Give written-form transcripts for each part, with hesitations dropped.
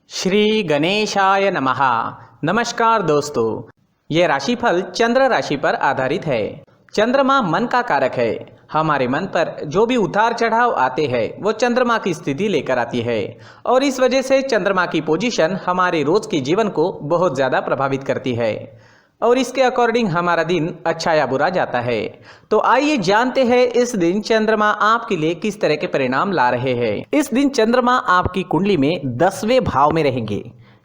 श्री गणेशाय नमः। नमस्कार दोस्तों, ये राशिफल चंद्र राशि पर आधारित है। चंद्रमा मन का कारक है। हमारे मन पर जो भी उतार चढ़ाव आते हैं वो चंद्रमा की स्थिति लेकर आती है और इस वजह से चंद्रमा की पोजीशन हमारे रोज के जीवन को बहुत ज़्यादा प्रभावित करती है और इसके अकॉर्डिंग हमारा दिन अच्छा या बुरा जाता है। तो आइए जानते हैं इस दिन चंद्रमा आपके लिए किस तरह के परिणाम ला रहे हैं। इस दिन चंद्रमा आपकी कुंडली में 10वें भाव में रहेंगे।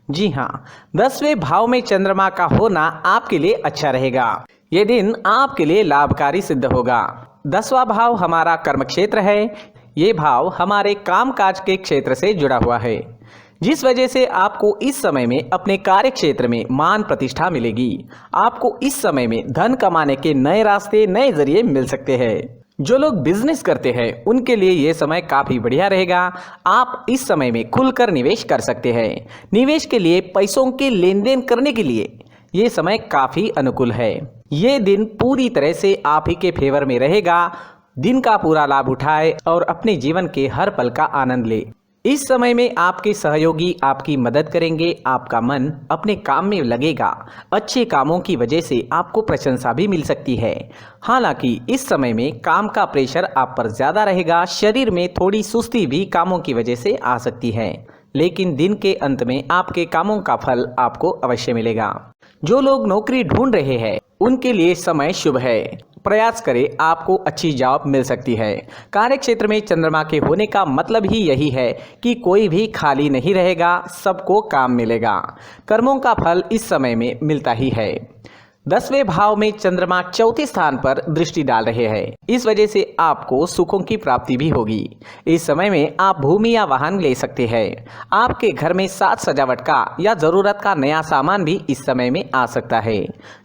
जी हाँ, 10वें भाव में चंद्रमा का होना आपके लिए अच्छा रहेगा। ये दिन आपके लिए लाभकारी सिद्ध होगा। 10वां भाव हमारा कर्म क्षेत्र है। ये भाव हमारे कामकाज के क्षेत्र से जुड़ा हुआ है, जिस वजह से आपको इस समय में अपने कार्य क्षेत्र में मान प्रतिष्ठा मिलेगी। आपको इस समय में धन कमाने के नए रास्ते, नए जरिए मिल सकते हैं। जो लोग बिजनेस करते हैं उनके लिए ये समय काफ़ी बढ़िया रहेगा। आप इस समय में खुलकर निवेश कर सकते हैं। निवेश के लिए, पैसों के लेन देन करने के लिए ये समय काफ़ी अनुकूल है। ये दिन पूरी तरह से आप ही के फेवर में रहेगा। दिन का पूरा लाभ उठाए और अपने जीवन के हर पल का आनंद ले। इस समय में आपके सहयोगी आपकी मदद करेंगे। आपका मन अपने काम में लगेगा। अच्छे कामों की वजह से आपको प्रशंसा भी मिल सकती है। हालांकि इस समय में काम का प्रेशर आप पर ज़्यादा रहेगा। शरीर में थोड़ी सुस्ती भी कामों की वजह से आ सकती है, लेकिन दिन के अंत में आपके कामों का फल आपको अवश्य मिलेगा। जो लोग नौकरी ढूंढ रहे हैं उनके लिए समय शुभ है। प्रयास करें, आपको अच्छी जॉब मिल सकती है। कार्य क्षेत्र में चंद्रमा के होने का मतलब ही यही है कि कोई भी खाली नहीं रहेगा, सबको काम मिलेगा। कर्मों का फल इस समय में मिलता ही है। 10वें भाव में चंद्रमा चौथे स्थान पर दृष्टि डाल रहे हैं। इस वजह से आपको सुखों की प्राप्ति भी होगी। इस समय में आप भूमि या वाहन ले सकते हैं। आपके घर में साज सजावट का या ज़रूरत का नया सामान भी इस समय में आ सकता है।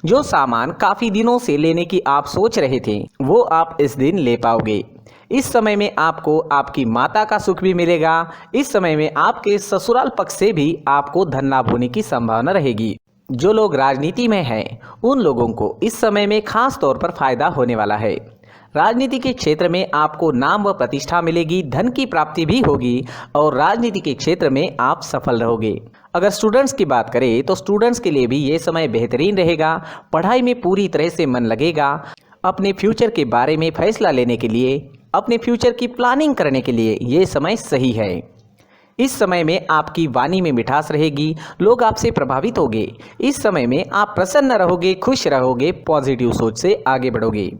जो सामान काफ़ी दिनों से लेने की आप सोच रहे थे वो आप इस दिन ले पाओगे। इस समय में आपको आपकी माता का सुख भी मिलेगा। इस समय में आपके ससुराल पक्ष से भी आपको धन लाभ होने की संभावना रहेगी। जो लोग राजनीति में हैं उन लोगों को इस समय में खास तौर पर फायदा होने वाला है। राजनीति के क्षेत्र में आपको नाम व प्रतिष्ठा मिलेगी, धन की प्राप्ति भी होगी और राजनीति के क्षेत्र में आप सफल रहोगे। अगर स्टूडेंट्स की बात करें तो स्टूडेंट्स के लिए भी ये समय बेहतरीन रहेगा। पढ़ाई में पूरी तरह से मन लगेगा। अपने फ्यूचर के बारे में फैसला लेने के लिए, अपने फ्यूचर की प्लानिंग करने के लिए ये समय सही है। इस समय में आपकी वाणी में मिठास रहेगी। लोग आपसे प्रभावित होंगे। इस समय में आप प्रसन्न रहोगे, खुश रहोगे, पॉजिटिव सोच से आगे बढ़ोगे।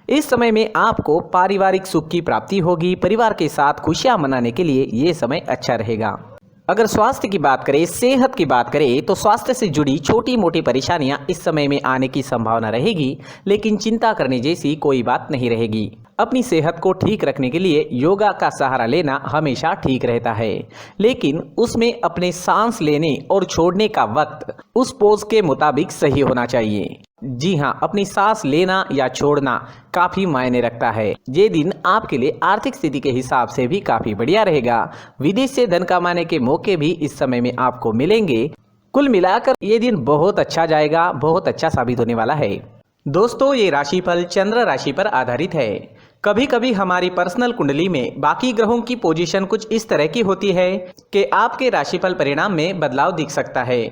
इस समय में आपको पारिवारिक सुख की प्राप्ति होगी। परिवार के साथ खुशियां मनाने के लिए ये समय अच्छा रहेगा। अगर स्वास्थ्य की बात करें, सेहत की बात करें तो स्वास्थ्य से जुड़ी छोटी मोटी परेशानियां इस समय में आने की संभावना रहेगी, लेकिन चिंता करने जैसी कोई बात नहीं रहेगी। अपनी सेहत को ठीक रखने के लिए योगा का सहारा लेना हमेशा ठीक रहता है, लेकिन उसमें अपने सांस लेने और छोड़ने का वक्त उस पोज के मुताबिक सही होना चाहिए। जी हाँ, अपनी सांस लेना या छोड़ना काफ़ी मायने रखता है। ये दिन आपके लिए आर्थिक स्थिति के हिसाब से भी काफ़ी बढ़िया रहेगा। विदेश से धन कमाने के मौके भी इस समय में आपको मिलेंगे। कुल मिलाकर ये दिन बहुत अच्छा जाएगा, बहुत अच्छा साबित होने वाला है। दोस्तों, ये राशिफल चंद्र राशि पर आधारित है। कभी कभी हमारी पर्सनल कुंडली में बाकी ग्रहों की पोजीशन कुछ इस तरह की होती है कि आपके राशिफल परिणाम में बदलाव दिख सकता है।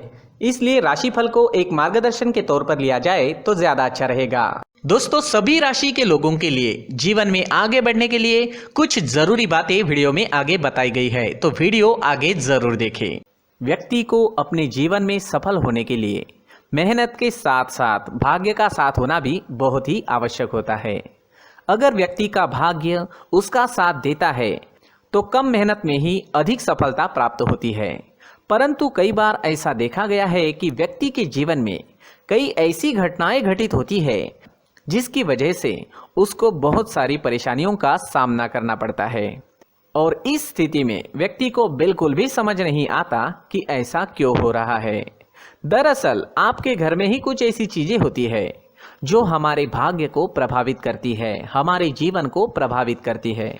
इसलिए राशिफल को एक मार्गदर्शन के तौर पर लिया जाए तो ज्यादा अच्छा रहेगा। दोस्तों, सभी राशि के लोगों के लिए जीवन में आगे बढ़ने के लिए कुछ जरूरी बातें वीडियो में आगे बताई गई है, तो वीडियो आगे जरूर देखें। व्यक्ति को अपने जीवन में सफल होने के लिए मेहनत के साथ साथ भाग्य का साथ होना भी बहुत ही आवश्यक होता है। अगर व्यक्ति का भाग्य उसका साथ देता है तो कम मेहनत में ही अधिक सफलता प्राप्त होती है। परंतु कई बार ऐसा देखा गया है कि व्यक्ति के जीवन में कई ऐसी घटनाएं घटित होती है जिसकी वजह से उसको बहुत सारी परेशानियों का सामना करना पड़ता है और इस स्थिति में व्यक्ति को बिल्कुल भी समझ नहीं आता कि ऐसा क्यों हो रहा है। दरअसल आपके घर में ही कुछ ऐसी चीजें होती है जो हमारे भाग्य को प्रभावित करती है, हमारे जीवन को प्रभावित करती है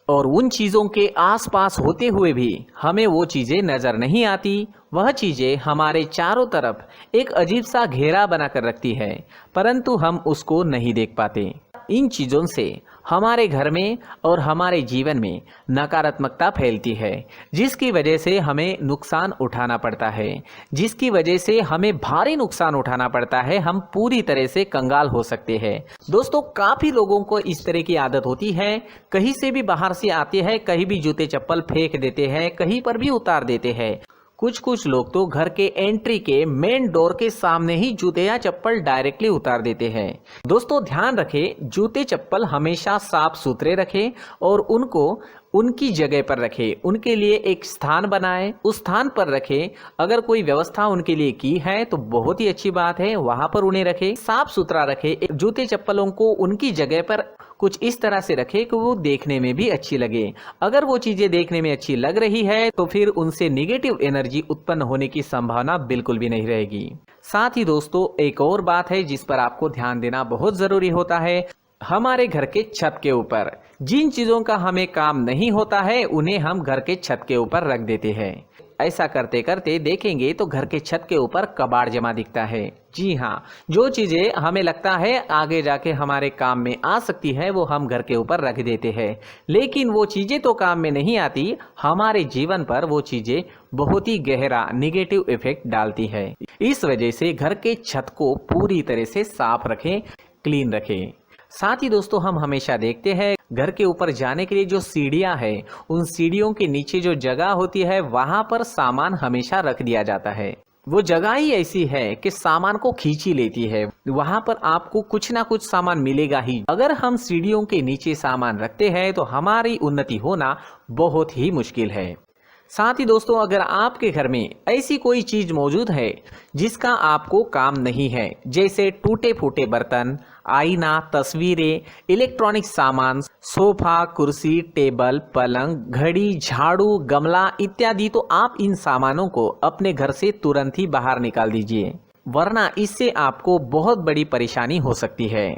और उन चीज़ों के आसपास होते हुए भी हमें वो चीज़ें नज़र नहीं आती। वह चीज़ें हमारे चारों तरफ एक अजीब सा घेरा बनाकर रखती है, परंतु हम उसको नहीं देख पाते। इन चीज़ों से हमारे घर में और हमारे जीवन में नकारात्मकता फैलती है, जिसकी वजह से हमें नुकसान उठाना पड़ता है, जिसकी वजह से हमें भारी नुकसान उठाना पड़ता है। हम पूरी तरह से कंगाल हो सकते हैं। दोस्तों, काफ़ी लोगों को इस तरह की आदत होती है, कहीं से भी बाहर से आते हैं, कहीं भी जूते चप्पल फेंक देते हैं, कहीं पर भी उतार देते हैं। कुछ लोग तो घर के एंट्री के मेन डोर के सामने ही जूते या चप्पल डायरेक्टली उतार देते हैं। दोस्तों, ध्यान रखें, जूते चप्पल हमेशा साफ सुथरे रखें और उनको उनकी जगह पर रखें। उनके लिए एक स्थान बनाएं, उस स्थान पर रखें। अगर कोई व्यवस्था उनके लिए की है तो बहुत ही अच्छी बात है, वहां पर उन्हें रखें, साफ सुथरा रखें। जूते चप्पलों को उनकी जगह पर कुछ इस तरह से रखें कि वो देखने में भी अच्छी लगे। अगर वो चीजें देखने में अच्छी लग रही है तो फिर उनसे नेगेटिव एनर्जी उत्पन्न होने की संभावना बिल्कुल भी नहीं रहेगी। साथ ही दोस्तों, एक और बात है जिस पर आपको ध्यान देना बहुत जरूरी होता है। हमारे घर के छत के ऊपर जिन चीजों का हमें काम नहीं होता है उन्हें हम घर के छत के ऊपर रख देते हैं। ऐसा करते करते देखेंगे तो घर के छत के ऊपर कबाड़ जमा दिखता है। जी हाँ, जो चीजें हमें लगता है आगे जाके हमारे काम में आ सकती है वो हम घर के ऊपर रख देते हैं, लेकिन वो चीजें तो काम में नहीं आती, हमारे जीवन पर वो चीजें बहुत ही गहरा निगेटिव इफेक्ट डालती है। इस वजह से घर के छत को पूरी तरह से साफ रखें, क्लीन रखें। साथ ही दोस्तों, हम हमेशा देखते हैं घर के ऊपर जाने के लिए जो सीढ़ियां हैं, उन सीढ़ियों के नीचे जो जगह होती है वहां पर सामान हमेशा रख दिया जाता है। वो जगह ही ऐसी है कि सामान को खींच ही लेती है, वहां पर आपको कुछ ना कुछ सामान मिलेगा ही। अगर हम सीढ़ियों के नीचे सामान रखते हैं तो हमारी उन्नति होना बहुत ही मुश्किल है। साथ ही दोस्तों, अगर आपके घर में ऐसी कोई चीज मौजूद है जिसका आपको काम नहीं है, जैसे टूटे फूटे बर्तन, आईना, तस्वीरें, इलेक्ट्रॉनिक सामान, सोफा, कुर्सी, टेबल, पलंग, घड़ी, झाड़ू, गमला इत्यादि, तो आप इन सामानों को अपने घर से तुरंत ही बाहर निकाल दीजिए, वरना इससे आपको बहुत बड़ी परेशानी हो सकती है।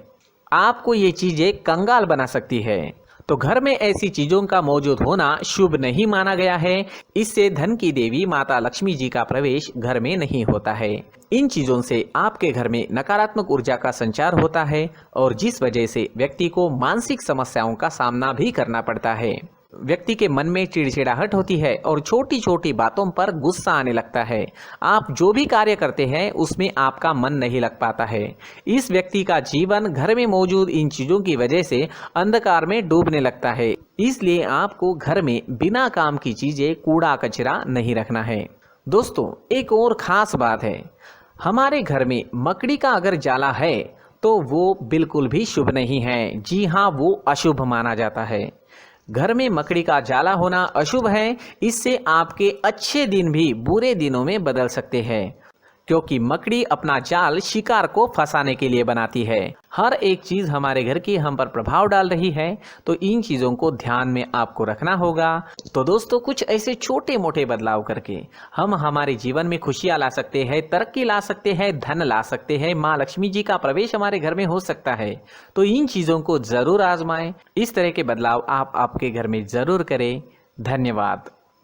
आपको ये चीजें कंगाल बना सकती है। तो घर में ऐसी चीजों का मौजूद होना शुभ नहीं माना गया है। इससे धन की देवी माता लक्ष्मी जी का प्रवेश घर में नहीं होता है। इन चीजों से आपके घर में नकारात्मक ऊर्जा का संचार होता है और जिस वजह से व्यक्ति को मानसिक समस्याओं का सामना भी करना पड़ता है। व्यक्ति के मन में चिड़चिड़ाहट होती है और छोटी छोटी बातों पर गुस्सा आने लगता है। आप जो भी कार्य करते हैं उसमें आपका मन नहीं लग पाता है। इस व्यक्ति का जीवन घर में मौजूद इन चीजों की वजह से अंधकार में डूबने लगता है। इसलिए आपको घर में बिना काम की चीजें, कूड़ा कचरा नहीं रखना है। दोस्तों, एक और खास बात है, हमारे घर में मकड़ी का अगर जाला है तो वो बिल्कुल भी शुभ नहीं है। जी हाँ, वो अशुभ माना जाता है। घर में मकड़ी का जाला होना अशुभ है। इससे आपके अच्छे दिन भी बुरे दिनों में बदल सकते हैं, क्योंकि मकड़ी अपना जाल शिकार को फंसाने के लिए बनाती है। हर एक चीज हमारे घर की हम पर प्रभाव डाल रही है, तो इन चीजों को ध्यान में आपको रखना होगा। तो दोस्तों, कुछ ऐसे छोटे मोटे बदलाव करके हम हमारे जीवन में खुशियां ला सकते हैं, तरक्की ला सकते हैं, धन ला सकते हैं, माँ लक्ष्मी जी का प्रवेश हमारे घर में हो सकता है। तो इन चीजों को जरूर आजमाएं। इस तरह के बदलाव आप आपके घर में जरूर करें। धन्यवाद।